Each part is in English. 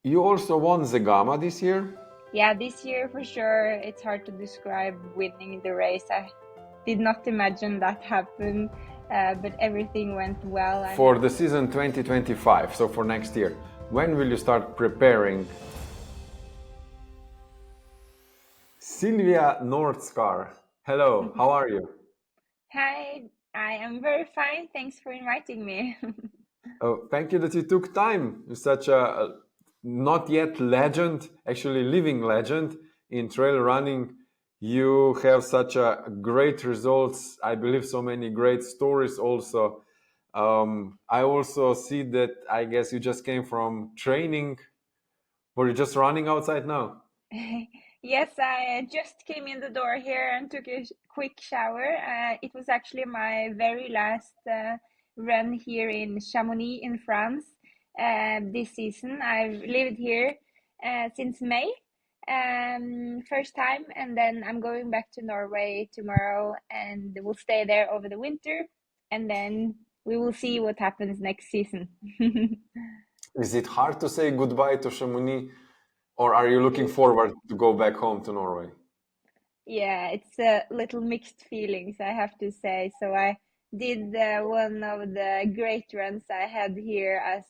You also won Zegama this year? Yeah, this year for sure, it's hard to describe winning the race. I did not imagine that happen, but everything went well. I For had the season 2025, so for next year. When will you start preparing? Sylvia Nordskar. Hello, how are you? Hi, I am very fine. Thanks for inviting me. Oh, thank you that you took time. You're such a not yet legend, actually living legend in trail running. You have such a great results. I believe so many great stories also. I also see that I guess you just came from training. Were you just running outside now? Yes, I just came in the door here and took a quick shower. It was actually my very last run here in Chamonix in France this season. I've lived here since May, first time, and then I'm going back to Norway tomorrow and we'll stay there over the winter, and then we will see what happens next season. Is it hard to say goodbye to Chamonix, or are you looking forward to go back home to Norway? Yeah, it's a little mixed feelings, I have to say. So I did one of the great runs I had here as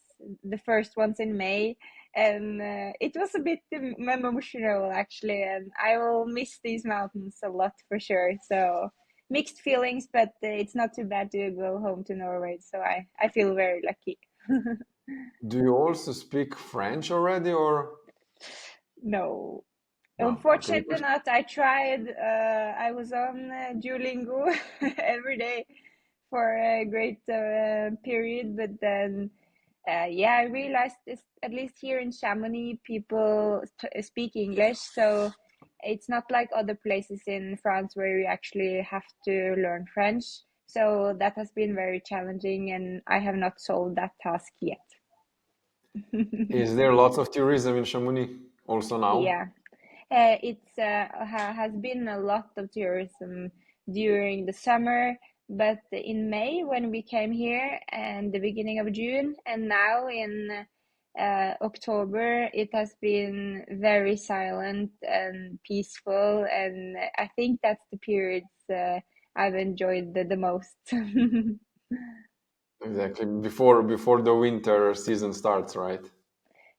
the first ones in May, and it was a bit emotional actually, and I will miss these mountains a lot for sure. So mixed feelings, but it's not too bad to go home to Norway. So I feel very lucky. Do you also speak French already, or No. no? Okay, Unfortunately not. I tried. I was on Duolingo every day for a great period, but then yeah, I realized this, at least here in Chamonix, people speak English, so it's not like other places in France where you actually have to learn French. So that has been very challenging, and I have not solved that task yet. is there lots of tourism in Chamonix also now? Yeah. It's has been a lot of tourism during the summer, but in May when we came here and the beginning of June, and now in October, it has been very silent and peaceful, and I think that's the periods I've enjoyed the most. Exactly before the winter season starts, right?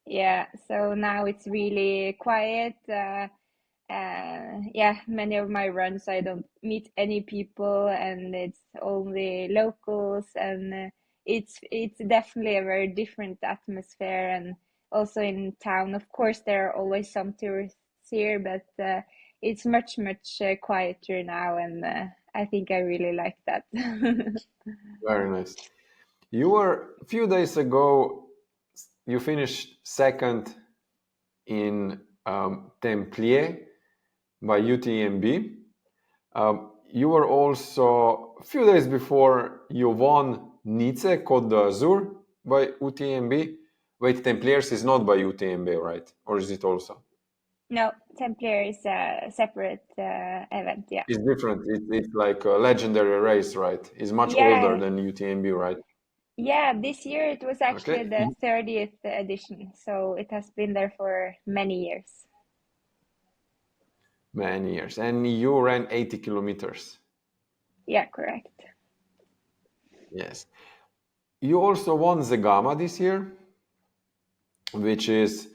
Yeah, so now it's really quiet. Yeah, many of my runs I don't meet any people, and it's only locals, and it's definitely a very different atmosphere. And also in town, of course, there are always some tourists here, but it's much quieter now, and I think I really like that. Very nice. You were a few days ago. You finished second in Templier by UTMB. You were also a few days before you won Nice Côte d'Azur by UTMB. Wait, Templiers is not by UTMB, right? Or is it also? No, Templier is a separate event. Yeah. It's different. It's like a legendary race, right? It's much older Yeah, than UTMB, right? yeah, this year it was actually Okay, the 30th edition, so it has been there for many years. many years. And you ran 80 kilometers. Yeah, correct. Yes. You also won Zegama this year, which is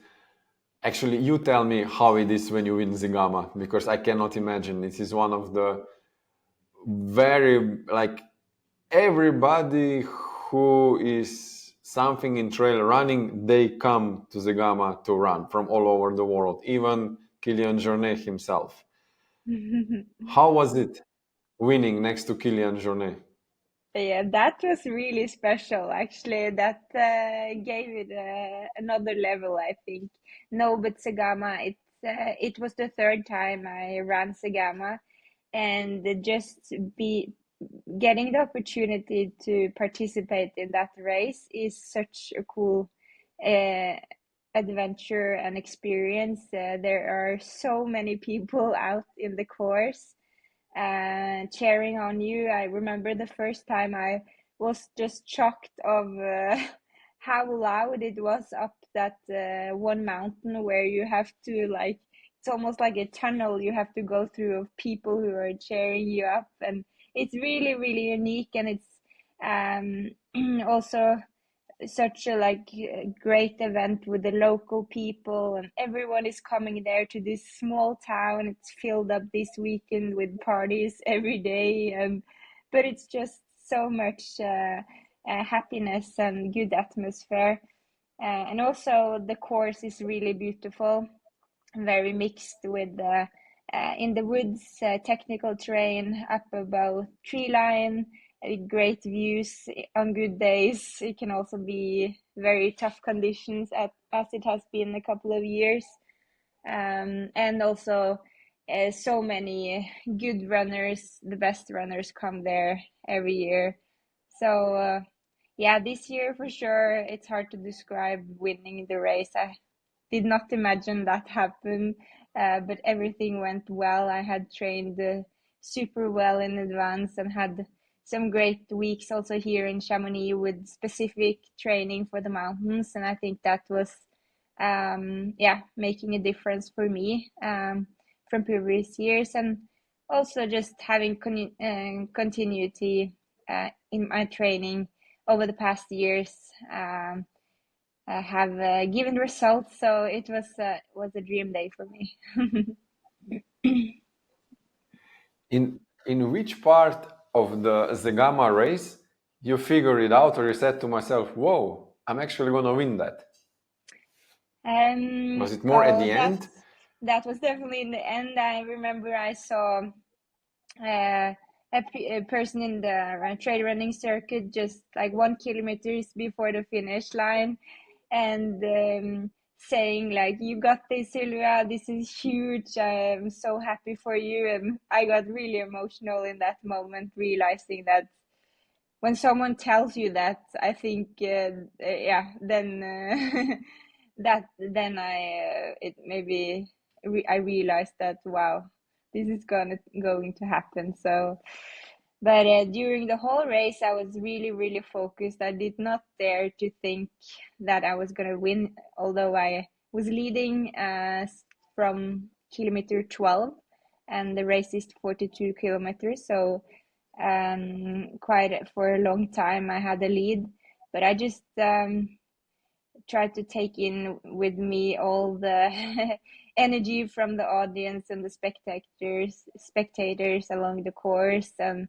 actually, you tell me how it is when you win Zegama, because I cannot imagine. It is one of the very, like, everybody who is something in trail running, they come to Zegama to run from all over the world, even Kilian Jornet himself. How was it winning next to Kilian Jornet? Yeah, that was really special, actually. That gave it another level, I think. No, but Segama, it was the third time I ran Segama, and just be getting the opportunity to participate in that race is such a cool uh, adventure and experience. There are so many people out in the course cheering on you. I remember the first time I was just shocked of how loud it was up that one mountain where you have to like, it's almost like a tunnel you have to go through of people who are cheering you up, and it's really really unique, and it's also such a like great event with the local people, and everyone is coming there to this small town. It's filled up this weekend with parties every day, and but it's just so much happiness and good atmosphere, and also the course is really beautiful, very mixed with the in the woods, technical terrain up above tree line, great views on good days. It can also be very tough conditions as it has been a couple of years, and also so many good runners. The best runners come there every year. So yeah, this year for sure, it's hard to describe winning the race. I did not imagine that happen, but everything went well. I had trained super well in advance and had some great weeks also here in Chamonix with specific training for the mountains, and I think that was yeah, making a difference for me from previous years, and also just having continuity in my training over the past years. Have given results. So it was a dream day for me. In which part of the Zegama race you figured it out, or you said to myself, "Whoa, I'm actually gonna win that"? Was it more at Oh, the end? that was definitely in the end. I remember I saw a person in the trail running circuit just like 1 kilometers before the finish line, and saying like, "You got this, Sylvia, this is huge, I'm so happy for you." And I got really emotional in that moment, realizing that when someone tells you that, I think yeah, then that then I it maybe I realized that, wow, this is going to happen. So but during the whole race, I was really, really focused. I did not dare to think that I was going to win, although I was leading from kilometer 12, and the race is 42 kilometers. So quite for a long time, I had the lead. But I just tried to take in with me all the energy from the audience and the spectators along the course, and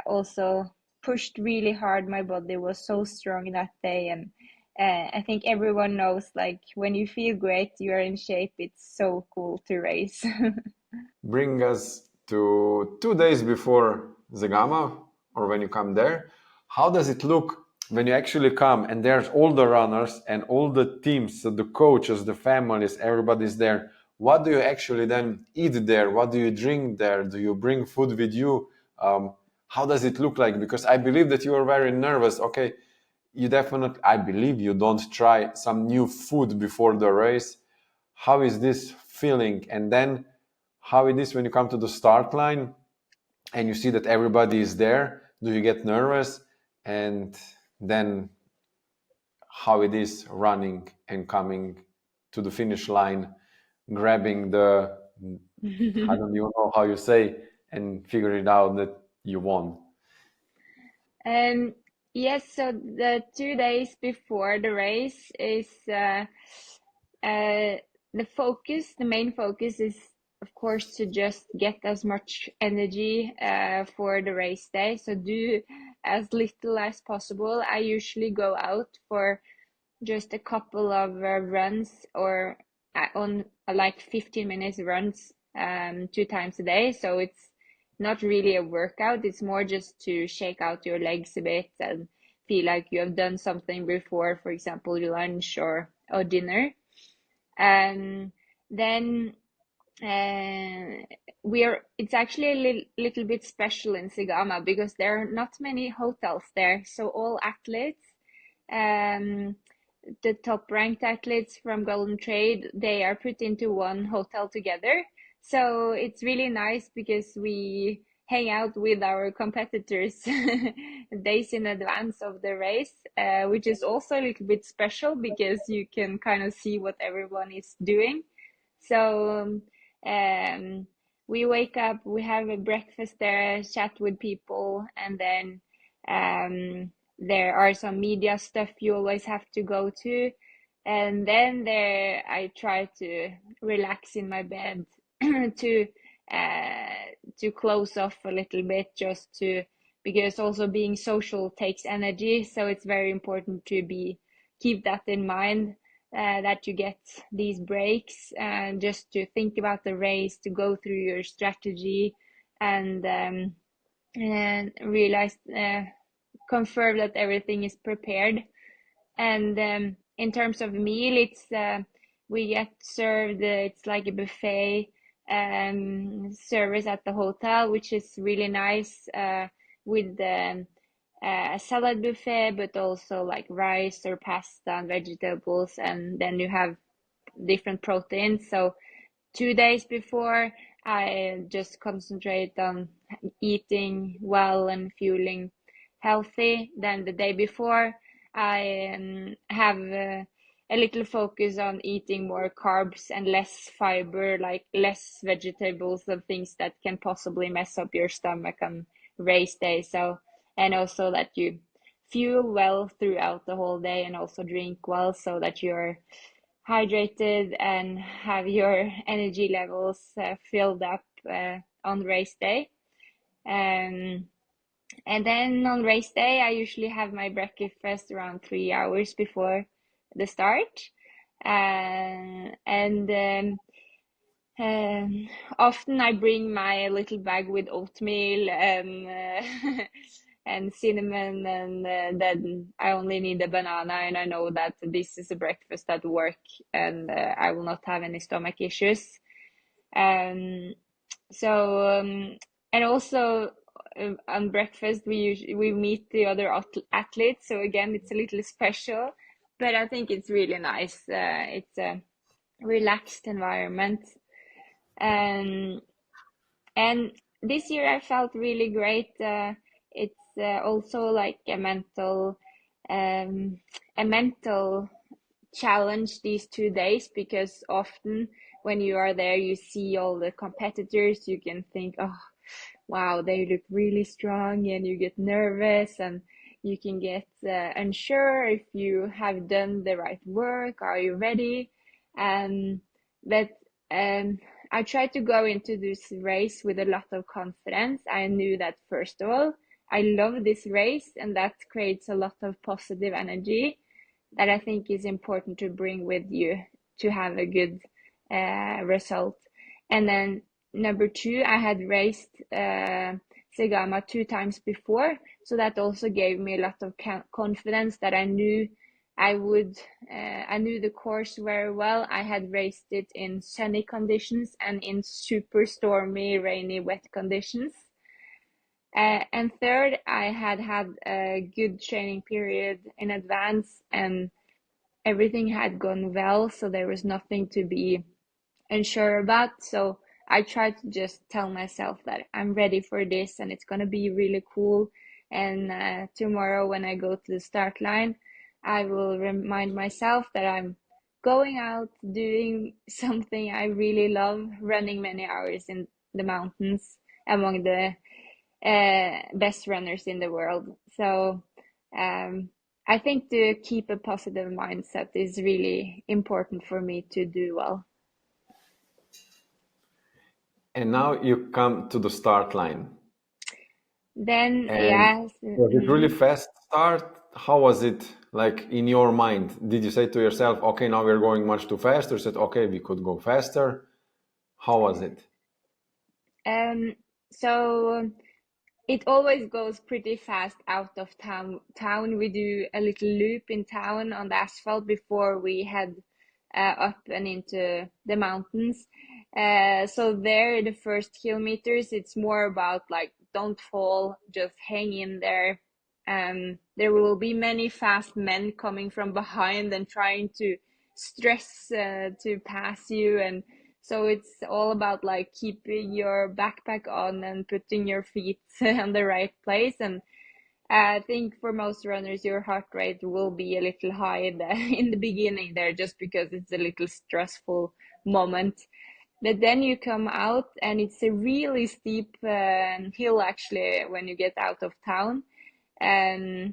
also pushed really hard. My body was so strong that day, and I think everyone knows, like, when you feel great, you are in shape, it's so cool to race. Bring us to 2 days before Zegama, or when you come there. How does it look when you actually come and there's all the runners and all the teams, so the coaches, the families, everybody's there? What do you actually then eat there? What do you drink there? Do you bring food with you? How does it look like? Because I believe that you are very nervous. Okay, you definitely, I believe you don't try some new food before the race. How is this feeling? And then how it is when you come to the start line and you see that everybody is there? Do you get nervous? And then how it is running and coming to the finish line, grabbing the, I don't even know how you say, and figure it out that you won. Um, yes, so the 2 days before the race is the main focus is, of course, to just get as much energy for the race day. So do as little as possible. I usually go out for just a couple of runs, or on like 15 minutes runs 2 times a day. So it's not really a workout. It's more just to shake out your legs a bit and feel like you have done something before, for example, lunch or dinner. And then it's actually a little bit special in Zegama because there are not many hotels there. So all athletes, um, the top ranked athletes from Golden Trade, they are put into one hotel together. So it's really nice because we hang out with our competitors days in advance of the race, which is also a little bit special because you can kind of see what everyone is doing. So we wake up, we have a breakfast there, chat with people, and then there are some media stuff you always have to go to. And then there I try to relax in my bed to close off a little bit, just to, because also being social takes energy, so it's very important to be keep that in mind, that you get these breaks and just to think about the race, to go through your strategy, and realize, confirm that everything is prepared. And in terms of meal, it's we get served, it's like a buffet service at the hotel, which is really nice, with the salad buffet, but also like rice or pasta and vegetables, and then you have different proteins. So 2 days before, I just concentrate on eating well and fueling healthy. Then the day before, I have a little focus on eating more carbs and less fiber, like less vegetables and things that can possibly mess up your stomach on race day. So, and also that you fuel well throughout the whole day and also drink well so that you're hydrated and have your energy levels filled up on race day. Um, and then on race day, I usually have my breakfast around 3 hours before the start. And often I bring my little bag with oatmeal and and cinnamon, and then I only need a banana, and I know that this is a breakfast at work, and I will not have any stomach issues. Um, so and also on breakfast we meet the other athletes. So again, it's a little special, but I think it's really nice. It's a relaxed environment. Um, and this year I felt really great. It's also like um, a mental challenge these 2 days, because often when you are there, you see all the competitors, you can think, oh, wow, they look really strong, and you get nervous, and you can get unsure if you have done the right work. Are you ready? But um, I tried to go into this race with a lot of confidence. I knew that, first of all, I love this race, and that creates a lot of positive energy that I think is important to bring with you to have a good result. And then number two, I had raced Zegama 2 times before, so that also gave me a lot of confidence that I knew I would. I knew the course very well. I had raced it in sunny conditions and in super stormy, rainy, wet conditions. And third, I had a good training period in advance, and everything had gone well, so there was nothing to be unsure about. So I tried to just tell myself that I'm ready for this and it's going to be really cool. And tomorrow, when I go to the start line, I will remind myself that I'm going out doing something I really love, running many hours in the mountains among the best runners in the world. So um, I think to keep a positive mindset is really important for me to do well. And now you come to the start line. Then, And yes, was it really fast start? How was it like in your mind? Did you say to yourself, okay, now we're going much too fast, or said, okay, we could go faster? How was it? um, so it always goes pretty fast out of town. We do a little loop in town on the asphalt before we head up and into the mountains. So there, the first kilometers, it's more about like, don't fall, just hang in there. There will be many fast men coming from behind and trying to stress to pass you, and So it's all about like keeping your backpack on and putting your feet on the right place. And I think for most runners, your heart rate will be a little high in in the beginning there, just because it's a little stressful moment. But then you come out, and it's a really steep hill actually when you get out of town. Um,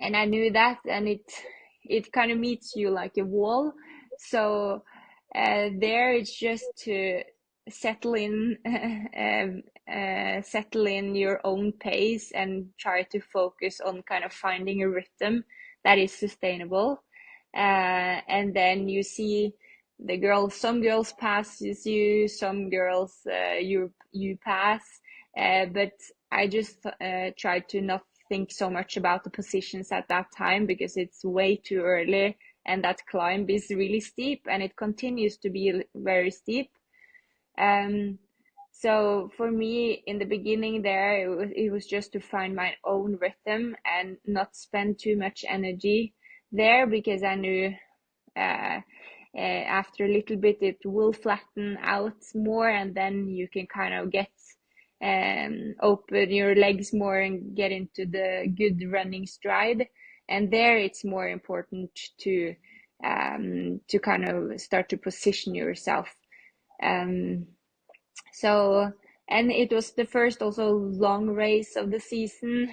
and I knew that, and it kind of meets you like a wall. So there it's just to settle in, settle in your own pace and try to focus on kind of finding a rhythm that is sustainable. And then you see the girls, some girls passes you, some girls you pass, but I just tried to not think so much about the positions at that time, because it's way too early and that climb is really steep and it continues to be very steep. Um, so for me in the beginning there, it was just to find my own rhythm and not spend too much energy there, because I knew after a little bit it will flatten out more, and then you can kind of get open your legs more and get into the good running stride. And there it's more important to kind of start to position yourself. um, so, and it was the first also long race of the season.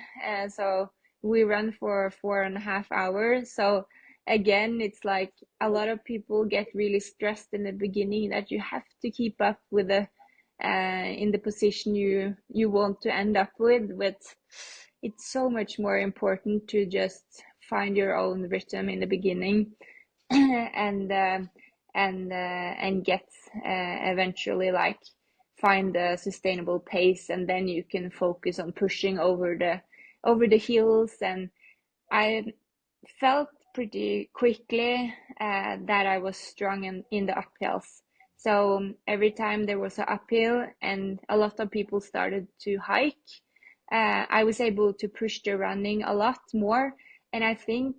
So we run for 4.5 hours. So again, it's like a lot of people get really stressed in the beginning that you have to keep up with the in the position you want to end up with. But it's so much more important to just find your own rhythm in the beginning, and and get eventually like find a sustainable pace, and then you can focus on pushing over the hills. And I felt pretty quickly that I was strong in the uphills. So every time there was an uphill and a lot of people started to hike, I was able to push the running a lot more. And I think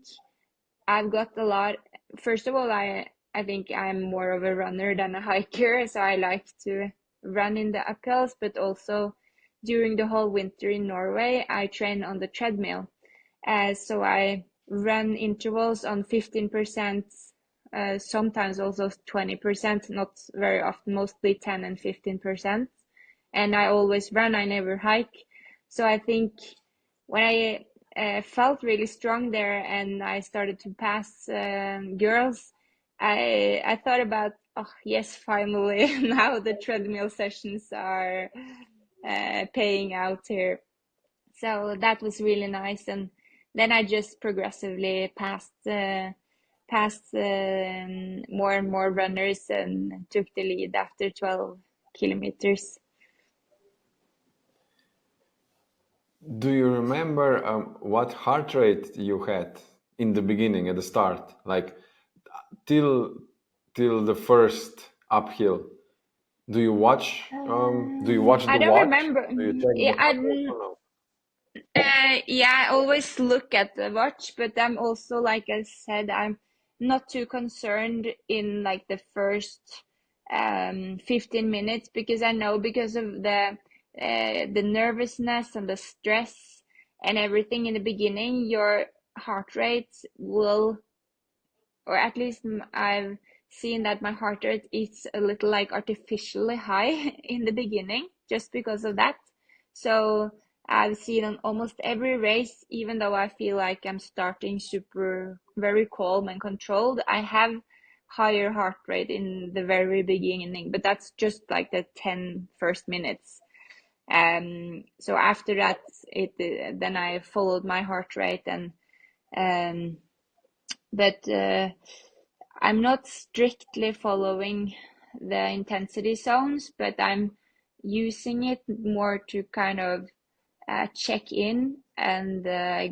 I've got a lot. First of all, I think I'm more of a runner than a hiker, so I like to run in the uphills. But also during the whole winter in Norway, I train on the treadmill. So I run intervals on 15%, sometimes also 20%, not very often, mostly 10 and 15%. And I always run, I never hike. So I think when I felt really strong there and I started to pass girls, I thought about, oh yes, finally now the treadmill sessions are paying out here. So that was really nice. And then I just progressively passed more and more runners and took the lead after 12 kilometers. Do you remember what heart rate you had in the beginning, at the start, like till the first uphill? Do you watch? Do you watch I the don't watch? remember. Do you check Yeah, the heart rate or no? yeah, I always look at the watch, but I'm also, like I said, I'm not too concerned in like the first 15 minutes, because I know, because of the nervousness and the stress and everything in the beginning, your heart rate will, or at least I've seen that my heart rate is a little like artificially high in the beginning, just because of that. So I've seen on almost every race, even though I feel like I'm starting super very calm and controlled, I have higher heart rate in the very beginning, but that's just like the 10 first minutes. So after that, it then I followed my heart rate. And um, but I'm not strictly following the intensity zones, but I'm using it more to kind of check in and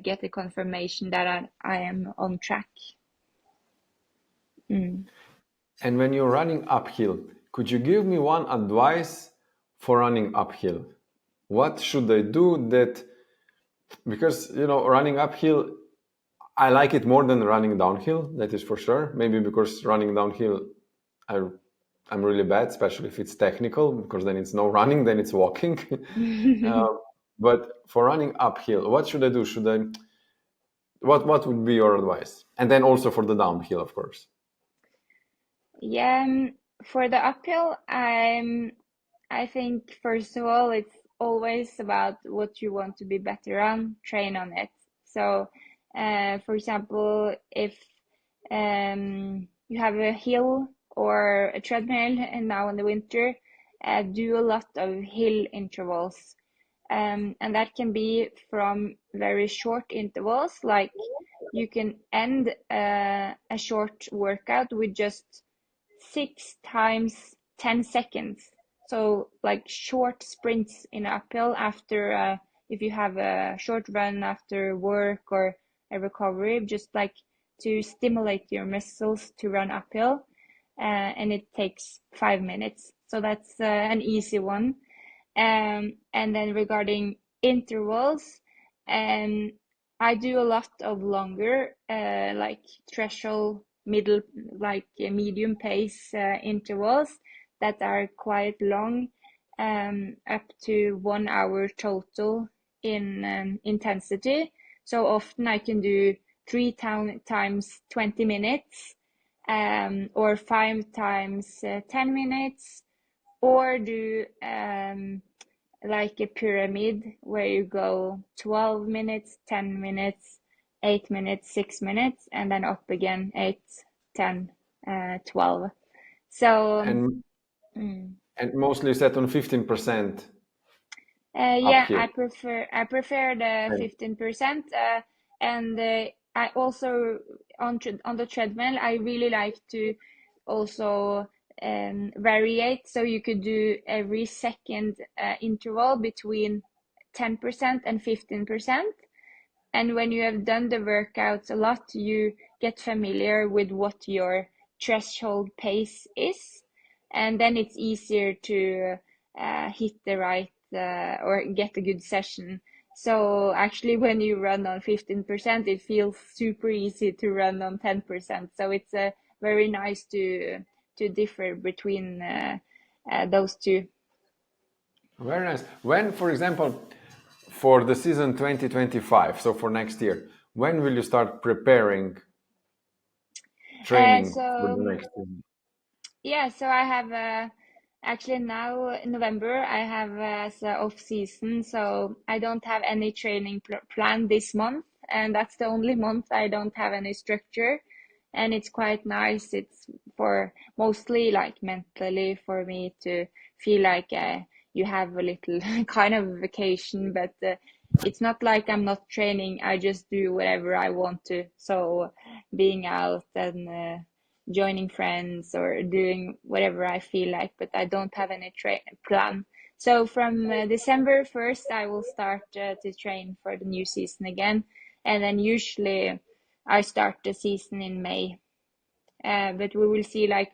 get a confirmation that I am on track. Mm. And when you're running uphill, could you give me one advice for running uphill? What should I do that, because running uphill, I like it more than running downhill, that is for sure. Maybe because running downhill, I I'm really bad, especially if it's technical, because then it's no running, then it's walking. uh, but for running uphill, what should I do? What would be your advice? And then also for the downhill, of course. Yeah, for the uphill, I think first of all, it's always about what you want to be better on, train on it. So, for example, if you have a hill or a treadmill, and now in the winter, do a lot of hill intervals. And that can be from very short intervals, like you can end a short workout with just 6 times 10 seconds. So like short sprints in uphill after if you have a short run after work or a recovery, just like to stimulate your muscles to run uphill. And it takes 5 minutes. So that's an easy one. And then regarding intervals, um, I do a lot of longer, like threshold, middle, like medium pace intervals that are quite long, up to 1 hour total in intensity. So often I can do times 20 minutes, or 5 times 10 minutes, or do like a pyramid where you go 12 minutes, 10 minutes, 8 minutes, 6 minutes, and then up again 8, 10, 12. So, And mm, and mostly set on 15% yeah, uphill. I prefer the And 15%, and I also on the treadmill I really like to also variate, so you could do every second interval between 10% and 15%. And when you have done the workouts a lot, you get familiar with what your threshold pace is, and then it's easier to hit the right or get a good session. So actually, when you run on 15%, it feels super easy to run on 10%. So it's very nice to differ between those two. very nice. When, for example, for the season 2025, so for next year, when will you start preparing training for the So next season? yeah, so I have actually now in November I have as a off season, so I don't have any training planned this month, and that's the only month I don't have any structure, and it's quite nice. It's for mostly like mentally for me to feel like you have a little kind of vacation, but it's not like I'm not training. I just do whatever I want to. So being out and joining friends or doing whatever I feel like, but I don't have any plan. So from December 1st, I will start to train for the new season again. And then usually I start the season in May. But we will see, like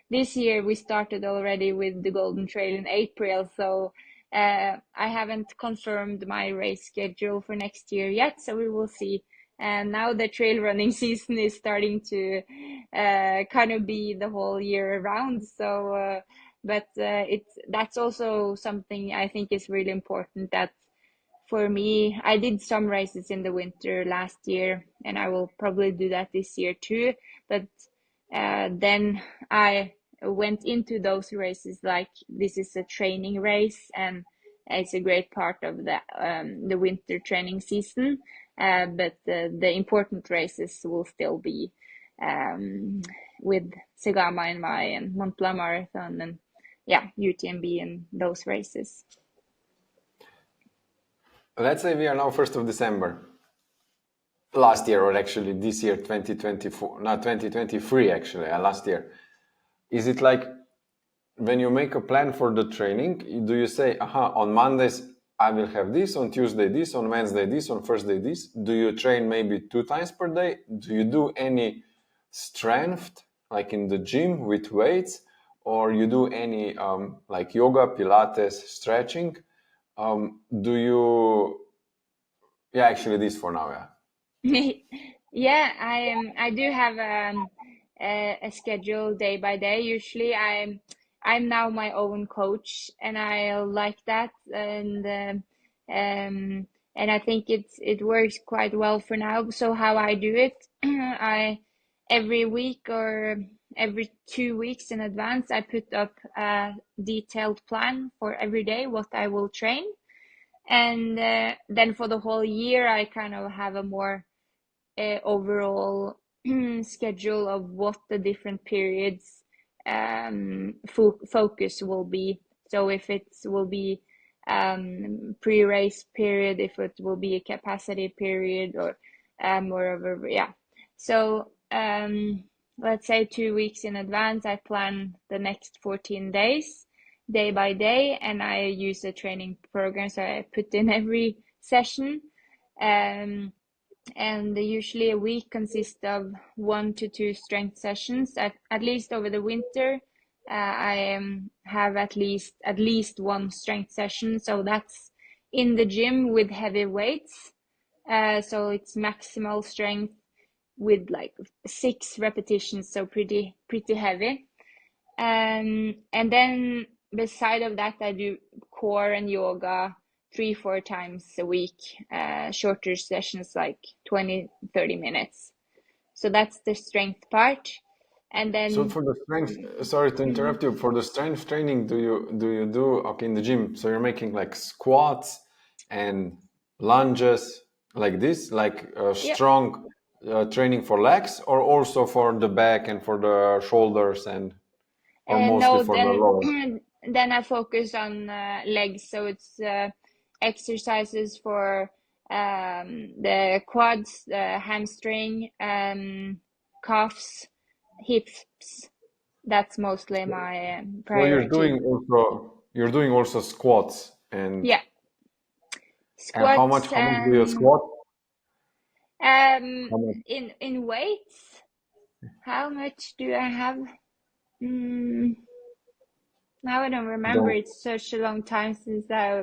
this year we started already with the Golden Trail in April, so I haven't confirmed my race schedule for next year yet, so we will see. And now the trail running season is starting to kind of be the whole year around. So, but that's also something I think is really important, that for me, I did some races in the winter last year, and I will probably do that this year too. But then I went into those races like this is a training race, and it's a great part of the winter training season. But the important races will still be um, with Zegama in May and Mont Blanc Marathon and yeah, UTMB and those races. Let's say we are now 1st of December. Last year, or actually this year, 2024, not 2023, actually, last year. Is it like when you make a plan for the training, do you say, aha, on Mondays I will have this, on Tuesday this, on Wednesday this, on Thursday this? Do you train maybe 2 times per day? Do you do any strength, like in the gym with weights, or you do any like yoga, Pilates, stretching? Do you? Yeah, actually, this for now. Yeah. Yeah, I do have a schedule day by day. Usually, I'm now my own coach, and I like that, and I think it works quite well for now. So how I do it, I every week or every 2 weeks in advance, I put up a detailed plan for every day what I will train, and then for the whole year, I kind of have a more overall schedule of what the different periods focus will be. So if it will be pre-race period, if it will be a capacity period, or whatever, yeah. So let's say 2 weeks in advance, I plan the next 14 days, day by day, and I use a training program. So I put in every session. And usually a week consists of 1 to 2 strength sessions. At least over the winter, I have at least one strength session. So that's in the gym with heavy weights. So it's maximal strength with like 6 repetitions, so pretty heavy. And then beside of that, I do core and yoga 3-4 times a week, shorter sessions like 20-30 minutes. So that's the strength part. And So then for the strength, mm, sorry to mm, interrupt you. For the strength training, do okay in the gym? So you're making like squats and lunges like this, like yeah, strong training for legs, or also for the back and for the shoulders, and or mostly no, for the lower. then I focus on legs. So it's exercises for the quads, the hamstring, calves, hips. That's mostly my So priority. you're doing also squats, Yeah, and squats how much do you and squat? How much? in weights. How much do I have? Mm, now I don't remember. Don't It's such a long time since I.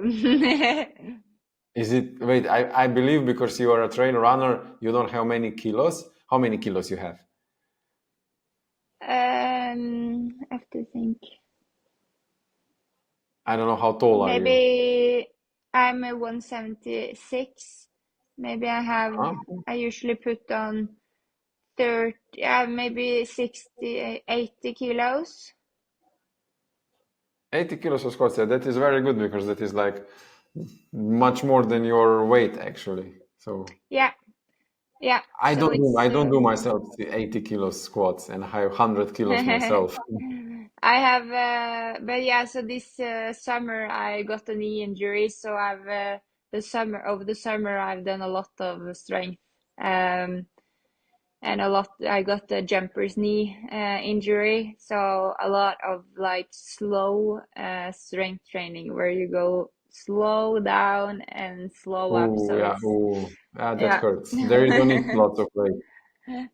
is it? Wait, I believe because you are a trail runner, you don't have many kilos. How many kilos you have? I have to think. I don't know how tall are you. Maybe I'm a 176. Maybe Huh? I usually put on 30, yeah, maybe 60, 80 kilos. 80 kilos of squats. Yeah, that is very good because that is like much more than your weight actually. So Yeah, yeah. So I it's don't do myself 80 kilos squats, and I have 100 kilos myself. I have, but yeah, so this summer I got a knee injury, so I've over the summer I've done a lot of strength, um, and a lot. I got a jumper's knee injury, so a lot of like slow strength training where you go slow down and slow up. Oh So yeah, it's oh yeah, that yeah, hurts. There you don't need lots of weight.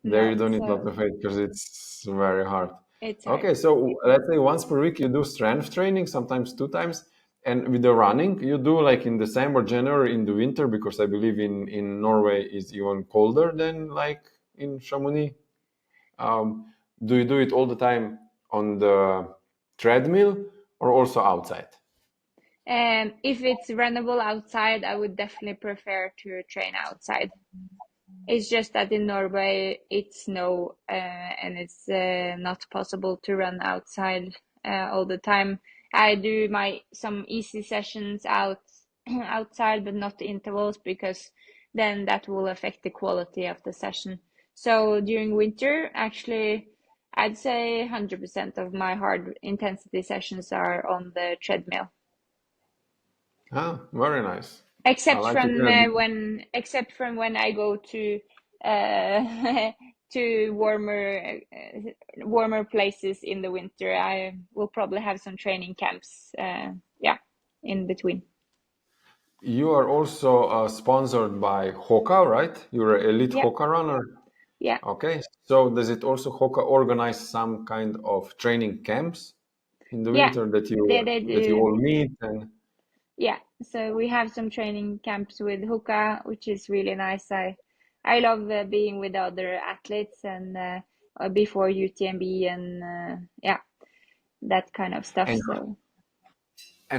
There no, you don't need so lots of weight because it's very hard. it's hard. Okay, so let's say once per week you do strength training, sometimes 2 times, and with the running you do like in December, January in the winter because I believe in Norway is even colder than like in Chamonix. Do you do it all the time on the treadmill or also outside? If it's runnable outside, I would definitely prefer to train outside. It's just that in Norway it's snow, and it's not possible to run outside all the time. I do my some easy sessions outside, but not the intervals because then that will affect the quality of the session. So during winter, actually, I'd say 100% of my hard intensity sessions are on the treadmill. Ah, very nice. I Except like it. from when I go to to warmer places in the winter, I will probably have some training camps. Yeah, in between. You are also sponsored by Hoka, right? You're an elite Yeah, Hoka runner. yeah, Okay. So does it also Hoka organize some kind of training camps in the yeah. winter They that you do. all meet and Yeah, so we have some training camps with Hoka, which is really nice. I love being with other athletes, and before UTMB and yeah, that kind of stuff. And So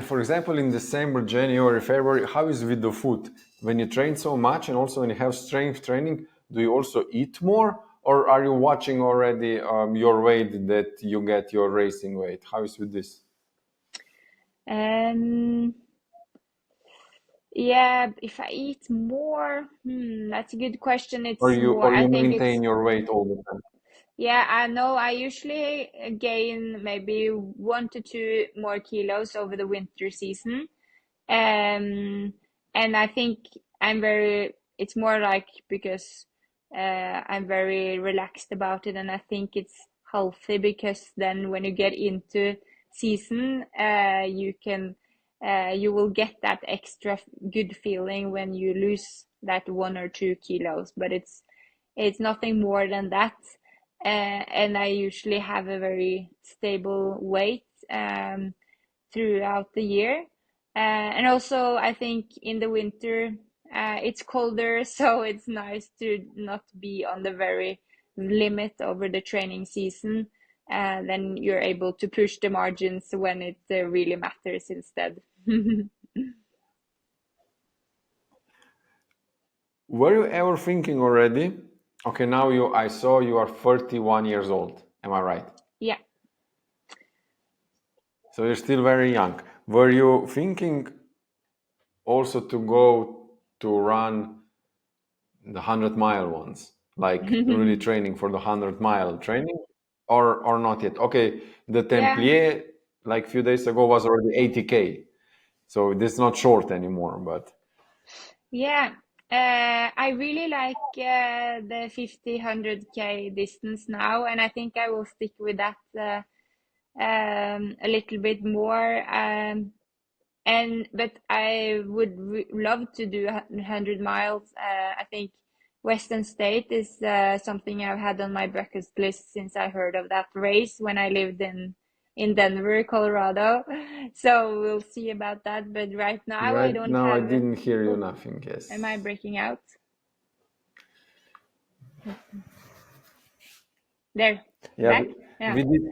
for example, in December, January, February, how is with the food? When you train so much and also when you have strength training, do you also eat more, or are you watching already your weight that you get your racing weight? How is with this? um yeah, if I eat more, that's a good question. Or It's you more, or I you think it's, maintain your weight all the time? yeah, I know I usually gain maybe 1 to 2 more kilos over the winter season. Um, and I think it's more like because I'm very relaxed about it, and I think it's healthy because then when you get into season, you will get that extra good feeling when you lose that 1 or 2 kilos, but it's nothing more than that. And I usually have a very stable weight throughout the year. And also, I think in the winter, it's colder, so it's nice to not be on the very limit over the training season. Then you're able to push the margins when it really matters instead. Were you ever thinking already? Okay, now I saw you are 31 years old. Am I right? Yeah. So you're still very young. Were you thinking also to go to run the 100-mile ones, like really training for the 100-mile training, or not yet? Okay, the Yeah. Templier, like a few days ago, was already 80K. So this is not short anymore, but Yeah. I really like the 50, 100K distance now, and I think I will stick with that a little bit more. And but I would love to do 100 miles. I think Western State is something I've had on my bucket list since I heard of that race when I lived in Denver, Colorado. So we'll see about that. But right now I right don't now I have. didn't hear you Oh, nothing. am I Yes. breaking out? There, Yeah, back? Yeah. we did.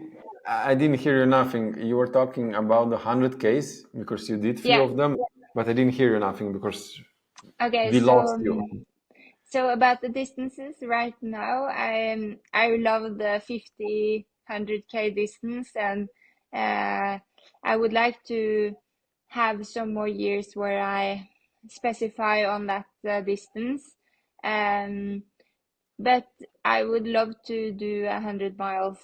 I didn't hear you nothing. You were talking about the 100Ks because you did few Yeah. of them, but I didn't hear you nothing because Okay. we So. lost you. So about the distances right now, I love the 50, 100K distance, and I would like to have some more years where I specify on that distance. Um, but I would love to do 100 miles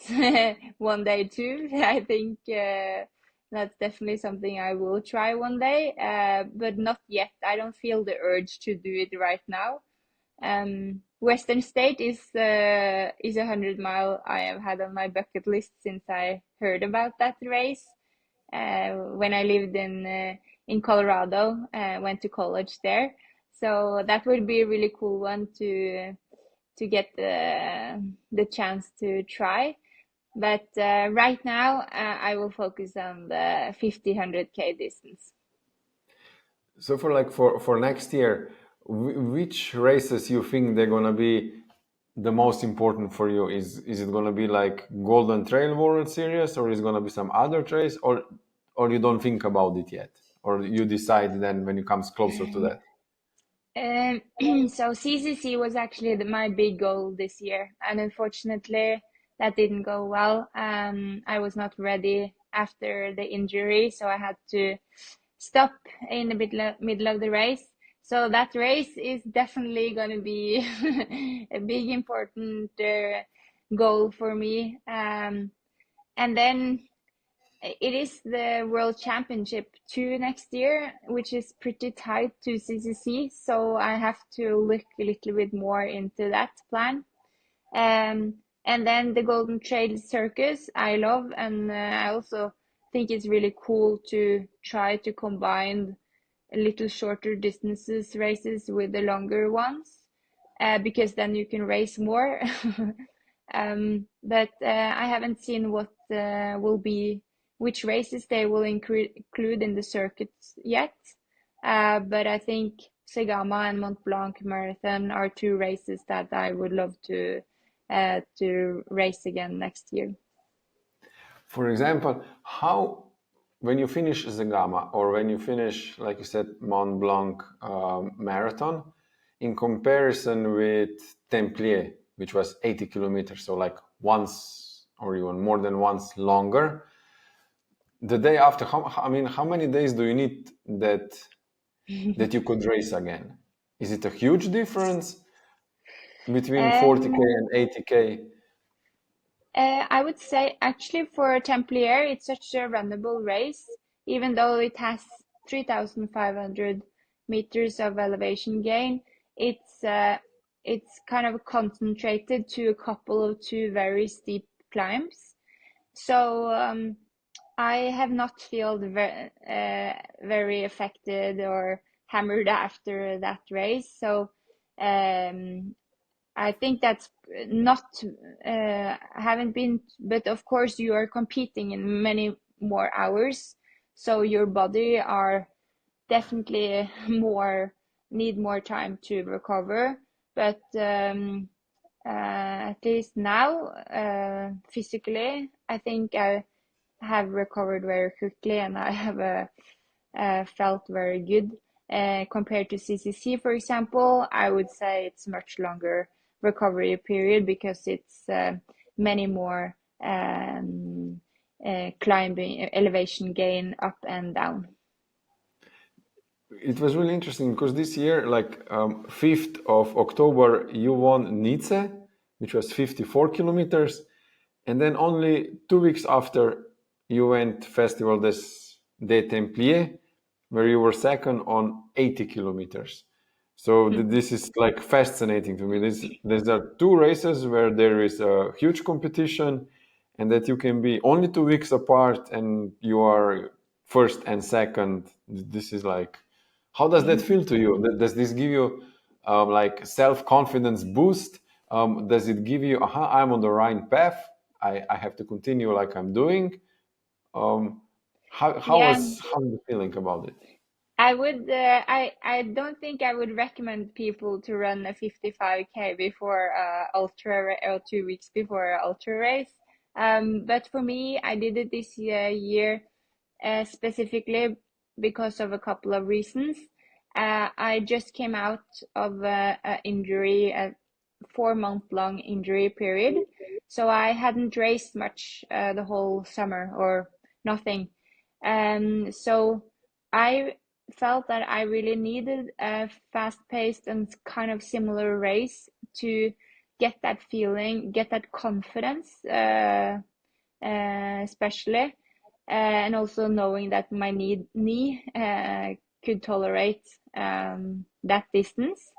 one day too. I think that's definitely something I will try one day, but not yet. I don't feel the urge to do it right now. Western State is 100 mile I have had on my bucket list since I heard about that race. When I lived in Colorado, went to college there. So that would be a really cool one to get the chance to try. But right now, I will focus on the 50, 100K distance. So for next year, which races you think they're gonna be the most important for you? Is it gonna be like Golden Trail World Series, or is it gonna be some other race, or you don't think about it yet, or you decide then when it comes closer to that? So CCC was actually my big goal this year, and unfortunately, that didn't go well. I was not ready after the injury, so I had to stop in the middle of the race. So that race is definitely going to be a big important goal for me. And then it is the World Championship 2 next year, which is pretty tied to CCC. So I have to look a little bit more into that plan. And then the Golden Trail Circus, I love, and I also think it's really cool to try to combine a little shorter distances races with the longer ones, because then you can race more. But I haven't seen what will be which races they will include in the circuits yet. But I think Zegama and Mont Blanc Marathon are two races that I would love to race again next year. For example, when you finish Zegama or when you finish, like you said, Mont Blanc Marathon, in comparison with Templier, which was 80 kilometers, so like once or even more than once longer, the day after, how many days do you need that you could race again? Is it a huge difference between 40K Um, and 80K? I would say actually for Templier, it's such a runnable race, even though it has 3,500 meters of elevation gain. It's kind of concentrated to a couple of two very steep climbs. So I have not felt very affected or hammered after that race. So um, I think that's not haven't been, but of course you are competing in many more hours, so your body are definitely need more time to recover. But at least now, physically, I think I have recovered very quickly, and I have felt very good. Compared to CCC, for example, I would say it's much longer recovery period because it's many more climbing elevation gain up and down. It was really interesting because this year, like 5th of October, you won Nice, which was 54 kilometers. And then only 2 weeks after, you went Festival des Templiers, where you were second on 80 kilometers. So this is like fascinating to me. These are two races where there is a huge competition and that you can be only 2 weeks apart and you are first and second. This is like, how does that feel to you? Does this give you like self-confidence boost? Does it give you, aha, I'm on the right path. I have to continue like I'm doing. Um, Yeah, how are you feeling about it? I don't think I would recommend people to run a 55K before or 2 weeks before a ultra race. But for me, I did it this year specifically because of a couple of reasons. I just came out of a injury, a 4 month long injury period, so I hadn't raced much the whole summer or nothing. So I felt that I really needed a fast-paced and kind of similar race to get that feeling, get that confidence, especially, and also knowing that my knee could tolerate that distance.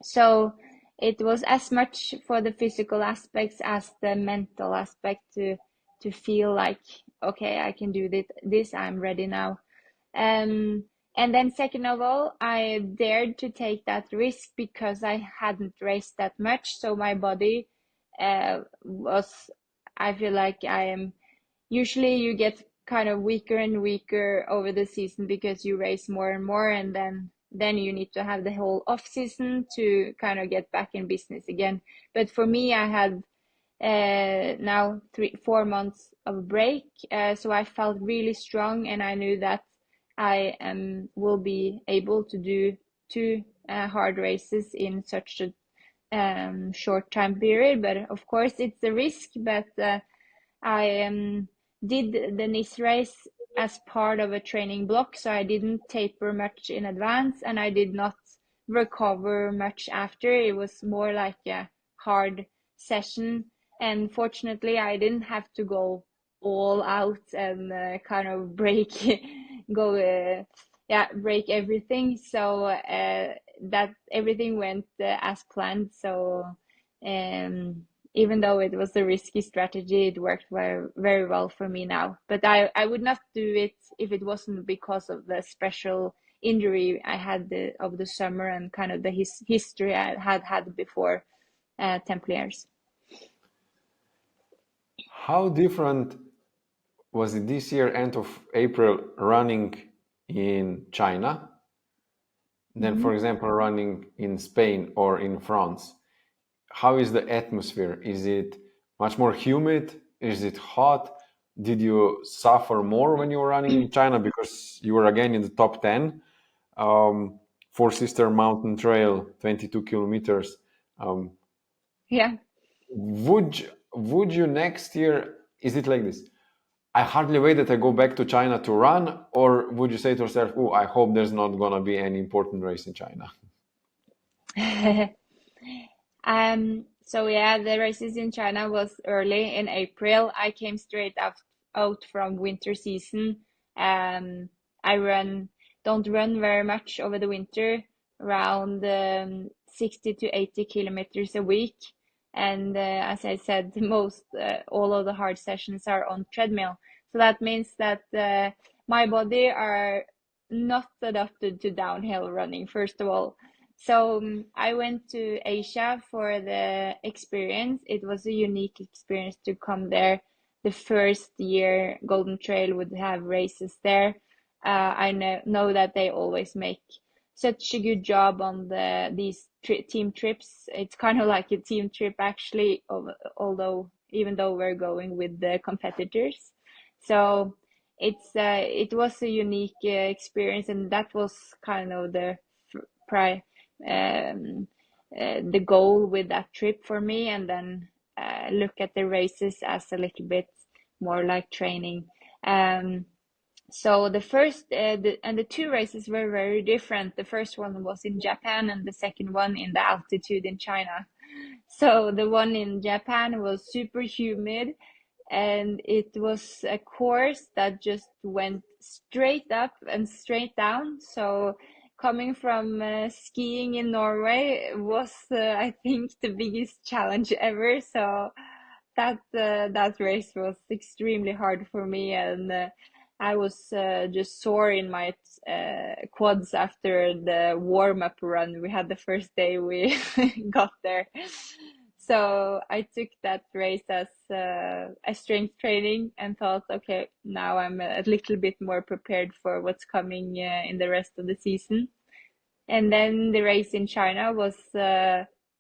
So it was as much for the physical aspects as the mental aspect to feel like, okay, I can do this, I'm ready now. Um, and then second of all, I dared to take that risk because I hadn't raced that much. So my body was, I feel like I am, usually you get kind of weaker and weaker over the season because you race more and more, and then you need to have the whole off season to kind of get back in business again. But for me, I had now 4 months of break, so I felt really strong, and I knew that I will be able to do two hard races in such a short time period. But of course, it's a risk. But I did the Nice race as part of a training block, so I didn't taper much in advance, and I did not recover much after. It was more like a hard session, and fortunately, I didn't have to go all out and kind of break, go, yeah, break everything. So that everything went as planned. So even though it was a risky strategy, it worked very, very well for me now. But I would not do it if it wasn't because of the special injury I had of the summer and kind of the history I had before Templiers. How different was it this year, end of April, running in China than, Mm-hmm. for example, running in Spain or in France? how is the atmosphere? Is it much more humid? Is it hot? Did you suffer more when you were running in China because you were again in the top 10? Four Sister Mountain Trail, 22 kilometers. Um, Yeah. would you next year? Is it like this? I hardly wait that I go back to China to run, or would you say to yourself, "Oh, I hope there's not gonna be any important race in China"? So yeah, the races in China was early in April. I came straight out from winter season. Um, I don't run very much over the winter, around 60 to 80 kilometers a week. And as I said, all of the hard sessions are on treadmill. So that means that my body are not adapted to downhill running, first of all. So I went to Asia for the experience. It was a unique experience to come there. The first year Golden Trail would have races there. I know that they always make such a good job on these team trips. It's kind of like a team trip actually, although even though we're going with the competitors. So it was a unique experience, and that was kind of pri um, the goal with that trip for me, and then look at the races as a little bit more like training. Um, so the two races were very different. The first one was in Japan, and the second one in the altitude in China. So the one in Japan was super humid, and it was a course that just went straight up and straight down. So coming from skiing in Norway was, I think, the biggest challenge ever. So that race was extremely hard for me, and I was just sore in my quads after the warm-up run we had the first day we got there. So I took that race as a strength training and thought, okay, now I'm a little bit more prepared for what's coming in the rest of the season. And then the race in China was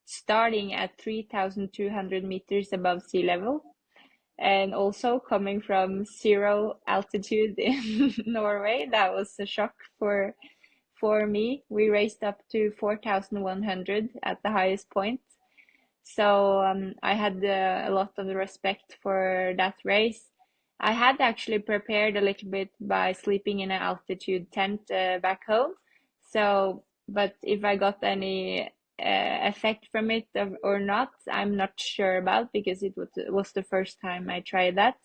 starting at 3,200 meters above sea level, and also coming from zero altitude in Norway. That was a shock for me. We raced up to 4,100 at the highest point. So I had a lot of respect for that race. I had actually prepared a little bit by sleeping in an altitude tent back home. So, but if I got any effect from it or not, I'm not sure about, because was the first time I tried that.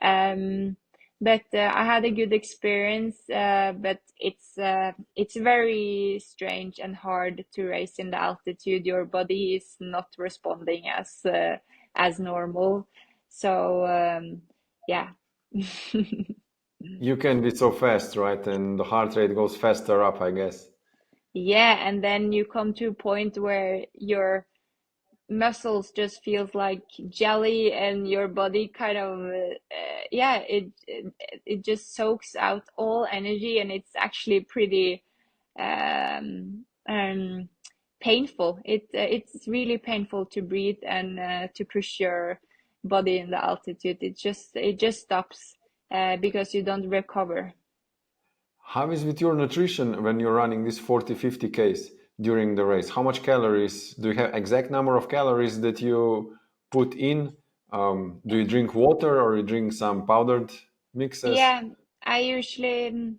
Um, but I had a good experience. But it's very strange and hard to race in the altitude. Your body is not responding as normal. So yeah. You can be so fast, right? And the heart rate goes faster up, I guess. Yeah, and then you come to a point where your muscles just feels like jelly, and your body kind of yeah, it just soaks out all energy, and it's actually pretty um, um, painful. It's really painful to breathe and to push your body in the altitude. It just stops because you don't recover. How is with your nutrition when you're running this 40, 50 Ks during the race? How much calories? Do you have exact number of calories that you put in? Do you drink water or you drink some powdered mixes? Yeah, I usually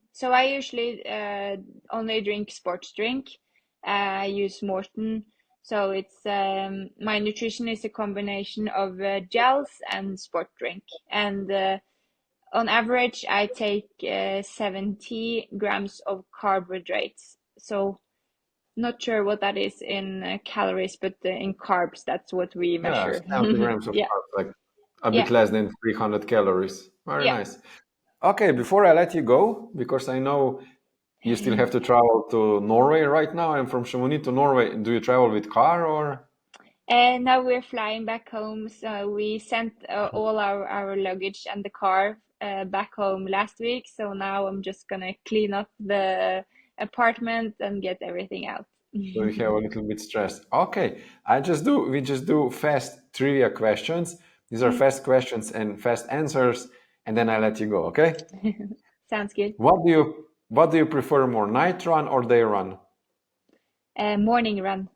only drink sports drink. I use Morton. So it's my nutrition is a combination of gels and sport drink. And on average, I take 70 grams of carbohydrates. So not sure what that is in calories, but in carbs, that's what we Yeah, measure. 70 grams of Yeah, carbs, like a yeah, bit less than 300 calories. Very yeah. nice. Okay, before I let you go, because I know you still have to travel to Norway right now. I'm from Chamonix to Norway. Do you travel with car or? And now we're flying back home. So we sent all our luggage and the car back home last week. So now I'm just gonna clean up the apartment and get everything out. So we have a little bit stress. Okay, we just do fast trivia questions. These are fast questions and fast answers, and then I let you go, okay? Sounds good. What do you prefer more, night run or day run? Morning run,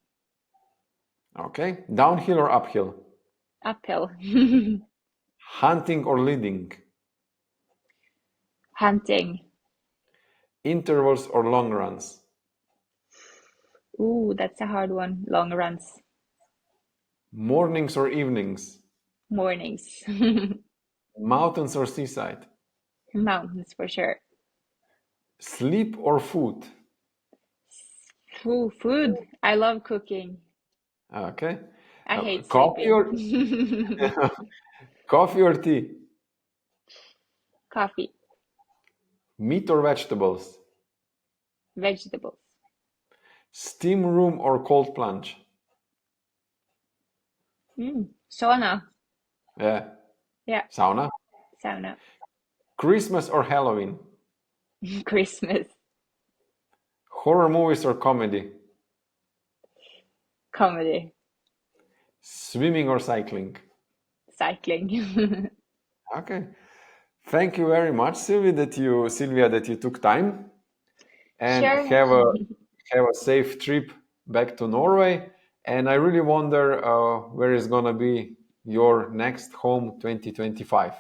Okay. Downhill or uphill? uphill. Hunting or leading? Hunting. Intervals or long runs? Ooh, that's a hard one. Long runs. Mornings or evenings? Mornings. Mountains or seaside? Mountains for sure. Sleep or food? Ooh, food. I love cooking. Okay. I hate Coffee sleeping. or coffee or tea? Coffee. Meat or vegetables? Vegetables. Steam room or cold plunge? Sauna. Yeah. Yeah, Sauna? sauna. Christmas or Halloween? Christmas. Horror movies or comedy? Comedy. Swimming or cycling? Cycling. Okay. Thank you very much, Sylvia, that you took time, and Sure. have a safe trip back to Norway. And I really wonder where is gonna be your next home 2025.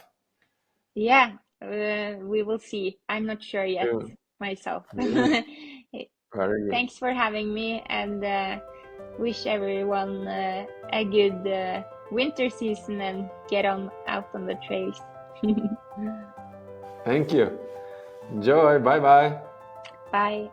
Yeah, we will see. I'm not sure yet Yeah, myself. yeah, very good. Thanks for having me, and wish everyone a good winter season and get on out on the trails. Thank you. Enjoy. Bye bye. Bye.